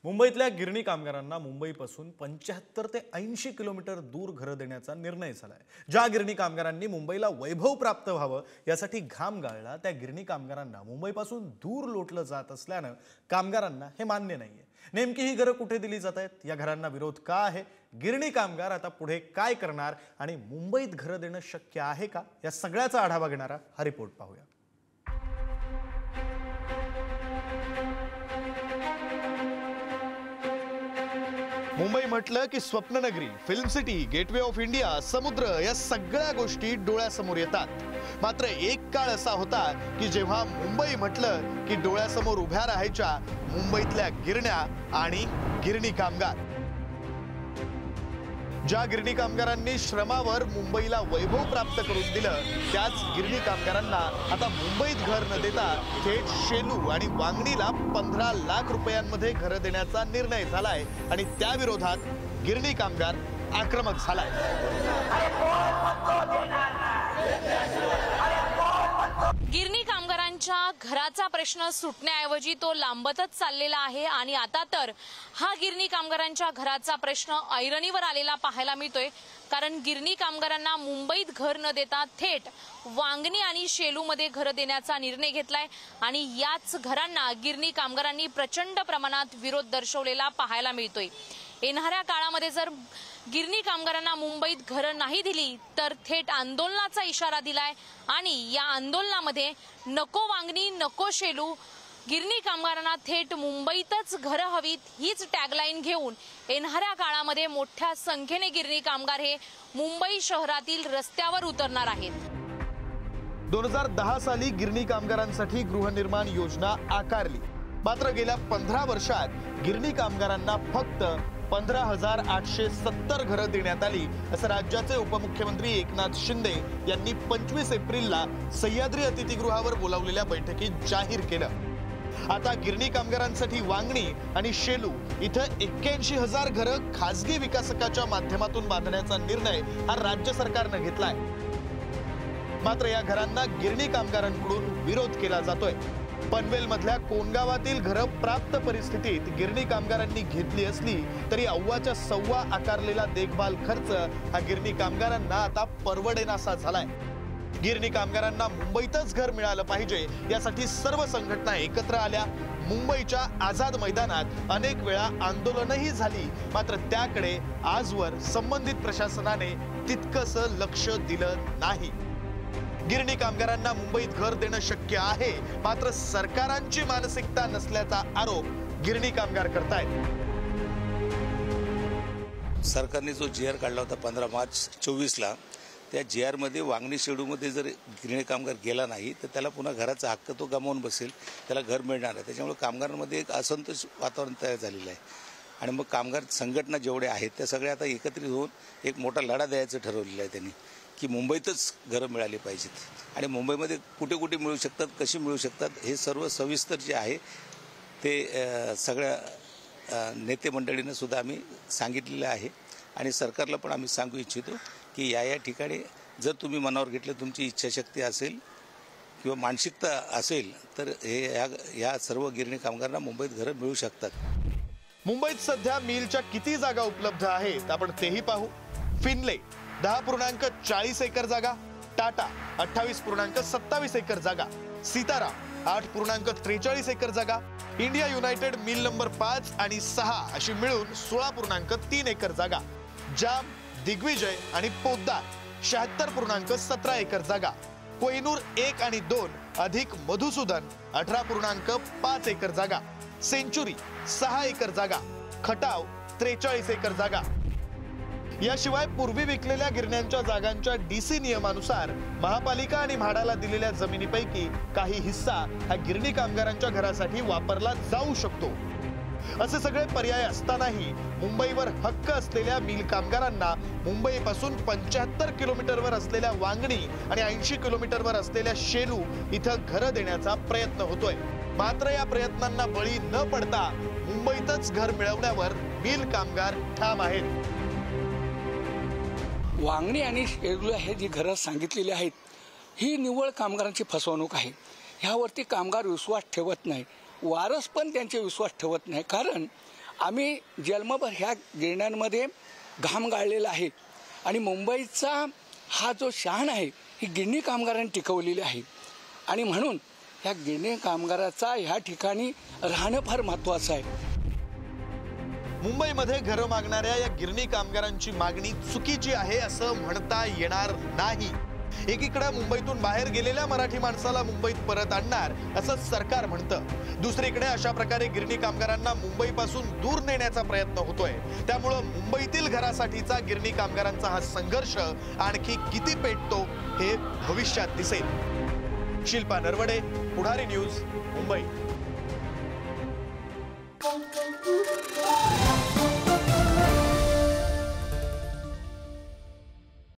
मुंबईतल्या गिरणी कामगारांना मुंबईपासून 75 ते 80 किलोमीटर दूर घरं देण्याचा निर्णय झालाय। ज्या गिरणी कामगारांनी मुंबईला वैभव प्राप्त व्हावं यासाठी घाम गाळला, त्या गिरणी कामगारांना मुंबईपासून दूर लोटलं जात असल्यानं कामगारांना हे मान्य नाहीये। नेमकी ही घरं कुठे दिली जात आहेत, या घरांना विरोध का आहे, गिरणी कामगार आता पुढे काय करणार आणि मुंबईत घरं देणं शक्य आहे का, या सगळ्याचा आढावा घेणारा हा रिपोर्ट पाहूया। मुंबई म्हटलं की स्वप्ननगरी, film city, gateway of India, समुद्र या सगळ्या गोष्टी डोळ्यासमोर येतात। मात्र एक काळ असा होता की जेव्हा मुंबई म्हटलं की डोळ्यासमोर उभ्या राहायच्या मुंबईतल्या गिरण्या आणि गिरणी कामगार। ज्या गिरणी कामगारांनी श्रमावर मुंबईला वैभव प्राप्त करून दिलं, त्याच गिरणी कामगारांना आता मुंबईत घर न देता थेट शेलू आणि वांगणीला 15 लाख रुपयांमध्ये घर देण्याचा निर्णय झालाय आणि त्या विरोधात गिरणी कामगार आक्रमक झालाय। गिरणी कामगारांच्या घराचा प्रश्न सुटण्याऐवजी तो लांबतच चाललेला आहे आणि आता तर हा गिरणी कामगारांच्या घराचा प्रश्न ऐरणीवर आलेला पाहायला मिळतोय। कारण गिरणी कामगारांना मुंबईत घर न देता थेट वांगणी आणि शेलूमध्ये घर देण्याचा निर्णय घेतलाय आणि याच घरांना गिरणी कामगारांनी प्रचंड प्रमाणात विरोध दर्शवलेला पाहायला मिळतोय। येणाऱ्या काळामध्ये जर गिरणी कामगारांना मुंबईत घरं नाही दिली तर थेट आंदोलनाचा इशारा दिलाय आणि या आंदोलनामध्ये नको वांगणी नको शेलू, गिरणी कामगारांना थेट मुंबईतच घरं हवीत हीच टॅगलाईन घेऊन येणाऱ्या काळामध्ये मोठ्या संख्येने गिरणी कामगार हे मुंबई शहरातील रस्त्यावर उतरणार आहेत। 2010 साली गिरणी कामगारांसाठी गृहनिर्माण योजना आकारली, मात्र गेल्या 15 वर्षात गिरणी कामगारांना फक्त 15,870 घरं देण्यात आली, असं राज्याचे उपमुख्यमंत्री एकनाथ शिंदे यांनी 25 एप्रिलला सह्याद्री अतिथीगृहावर बोलावलेल्या बैठकीत जाहीर केलं। आता गिरणी कामगारांसाठी वांगणी आणि शेलू इथं 81,000 घरं खासगी विकासकाच्या माध्यमातून बांधण्याचा निर्णय हा राज्य सरकारनं घेतलाय। मात्र या घरांना गिरणी कामगारांकडून विरोध केला जातोय। पनवेल मधल्या कोणगावातील घरं प्राप्त परिस्थितीत गिरणी कामगारांनी घेतली असली तरी अव्वाच्या सव्वा आकारलेला देखभाल खर्च हा गिरणी कामगारांना आता परवडेनासा झालाय। गिरणी कामगारांना मुंबईतच घर मिळालं पाहिजे यासाठी सर्व संघटना एकत्र आल्या। मुंबईच्या आझाद मैदानात अनेक वेळा आंदोलनही झाली, मात्र त्याकडे आजवर संबंधित प्रशासनाने तितकंसं लक्ष दिलं नाही। गिरणी कामगारांना मुंबईत घर देणं शक्य आहे, मात्र सरकारांची मानसिकता नसल्याचा आरोप गिरणी कामगार करतायत। सरकारने जो जीआर काढला होता 15 मार्च 24ला, त्या जीआर मध्ये वांगणी शेडूमध्ये जर गिरणी कामगार गेला नाही तर त्याला पुन्हा घराचा हक्क तो गमावून बसेल, त्याला घर मिळणार आहे। त्याच्यामुळे कामगारांमध्ये एक असंतोष वातावरण तयार झालेलं आहे आणि मग कामगार संघटना जेवढे आहेत त्या सगळ्या आता एकत्रित होऊन एक मोठा लढा द्यायचं ठरवलेलं आहे त्यांनी की मुंबईतच घरं मिळाली पाहिजेत आणि मुंबईमध्ये कुठे कुठे मिळू शकतात, कशी मिळू शकतात, हे सर्व सविस्तर जे आहे ते सगळ्या नेते मंडळींना सुद्धा आम्ही सांगितलेलं आहे आणि सरकारला पण आम्ही सांगू इच्छितो की या ठिकाणी जर तुम्ही मनावर घेतलं, तुमची इच्छाशक्ती असेल किंवा मानसिकता असेल तर या सर्व गिरणी कामगारांना मुंबईत घरं मिळू शकतात। मुंबईत सध्या मिलच्या किती जागा उपलब्ध आहेत आपण तेही पाहू। फिनले 10.40 एकर जागा, टाटा 28.27 एकर जागा, सीताराम 8.43 एकर जागा, इंडिया युनायटेड मिल नंबर 5 आणि 6 अशी मिळून 16.3 एकर जागा, जाम, दिग्विजय आणि पोद्दार 76.17 एकर जागा, कोहिनूर 1 आणि 2 अधिक मधुसूदन 18.5 एकर जागा, सेंचुरी 6 एकर जागा, खटाव 43 एकर जागा। याशिवाय पूर्वी विकलेल्या गिरण्यांच्या जागांच्या डीसी नियमानुसार महापालिका आणि म्हाडाला दिलेल्या जमिनीपैकी काही हिस्सा हा गिरणी कामगारांच्या घरासाठी वापरला जाऊ शकतो। असे सगळे पर्याय असतानाही मुंबईवर हक्क असलेल्या मिल कामगारांना मुंबईपासून 75 किलोमीटरवर असलेल्या वांगणी आणि 80 किलोमीटरवर असलेल्या शेलू इथं घरं देण्याचा प्रयत्न होतोय। मात्र या प्रयत्नांना बळी न पडता मुंबईतच घर मिळवण्यावर मिल कामगार ठाम आहेत। वांगणी आणि शेलू हे जी घरं सांगितलेली आहेत ही निव्वळ कामगारांची फसवणूक आहे। ह्यावरती कामगार विश्वास ठेवत नाही, वारस पण त्यांचे विश्वास ठेवत नाही। कारण आम्ही जन्मभर ह्या गिरण्यांमध्ये घाम गाळलेला आहे आणि मुंबईचा हा जो शान आहे ही गिरणी कामगारांनी टिकवलेली आहे आणि म्हणून ह्या गिरणी कामगाराचा ह्या ठिकाणी राहणं फार महत्त्वाचं आहे. मुंबईमध्ये घरं मागणाऱ्या या गिरणी कामगारांची मागणी चुकीची आहे असं म्हणता येणार नाही. एकीकडे मुंबईतून बाहेर गेलेल्या मराठी माणसाला मुंबईत परत आणणार असं सरकार म्हणतं, दुसरीकडे अशा प्रकारे गिरणी कामगारांना मुंबईपासून दूर नेण्याचा प्रयत्न होतोय. त्यामुळं मुंबईतील घरासाठीचा गिरणी कामगारांचा हा संघर्ष आणखी किती पेटतो हे भविष्यात दिसेल. शिल्पा नरवडे, पुढारी न्यूज, मुंबई.